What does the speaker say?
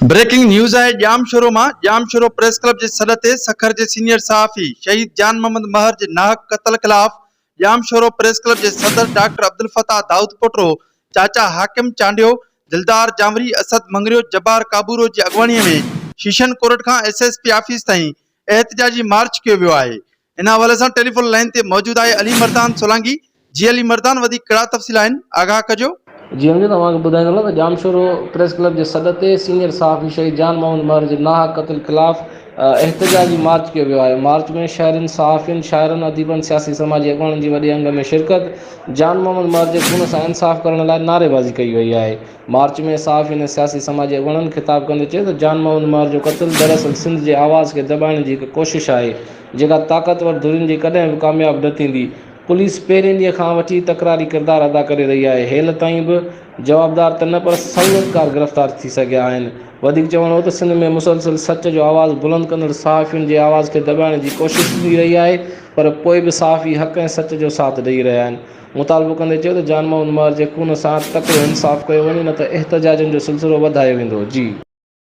Breaking news है जाम sorrow मां। जाम sorrow press club के सॾ ते सखर के सीनियर सहाफ़ी शहीद जान मोहम्मद महर के नाहक क़त्ल खिलाफ़ जाम शोरो प्रेस क्लब के सदर डॉक्टर अब्दुल फताह दाऊद पोटरो, चाचा हाकिम चांडियो, दिलदार जामरी, असद मंगरियो, जब्बार काबूरो की अगवानी में शीशन कोर्ट का SSP ऑफिस ताईं एहतजाजी मार्च किया वियो है। इन हवाले से टेलीफोन लाइन ते मौजूद है अली मर्दान सोलांगी। जी अली मर्दान, वधीक कड़ा तफ़सील आहिनि, आगाह कजो। जी हम तव्हांखे ॿुधाईंदो त जाम शोरो प्रेस क्लब जे सॾ ते सीनियर सहाफ़ी शहीद जान मोहम्मद महर जे नाहक क़त्ल ख़िलाफ़ एहतजाजी मार्च कयो वियो आहे। मार्च में शहरनि, सहाफ़ियुनि, शाइरनि, अदीबनि, सियासी समाजी अॻवाननि जी वॾे अंग में शिरकत, जान मोहम्मद महर जे खून सां इंसाफ़ करण लाइ नारेबाज़ी कई वई आहे। मार्च में सहाफ़ियुनि ऐं सियासी समाजी अॻवाननि ख़िताब कंदे चयो त जान मोहम्मद महर जो क़त्ल दरअसल सिंध जे आवाज़ खे दॿाइण जी हिकु कोशिशि आहे, जेका ताक़तवर धुरियुनि जी कॾहिं बि कामयाबु न थींदी। पुलिस पहिरें ॾींहं खां वठी तकरारी किरदारु अदा करे रही आहे। हेल ताईं बि जवाबदार त न, पर सनअतकार गिरफ़्तार थी सघिया आहिनि। वधीक चवणो त सिंध में मुसलसल सच जो आवाज़ बुलंद कंदड़ सहाफ़ियुनि जे आवाज़ खे दॿाइण जी कोशिशि थी रही आहे, पर पोइ बि सहाफ़ी हक़ ऐं सच जो साथ ॾेई रहिया आहिनि। मुतालबो कंदे चयो त जान मोहम्मद महर जे खून सां तकिड़ो इंसाफ़ कयो वञे, न त एहतजाजनि जो सिलसिलो वधायो वेंदो। जी।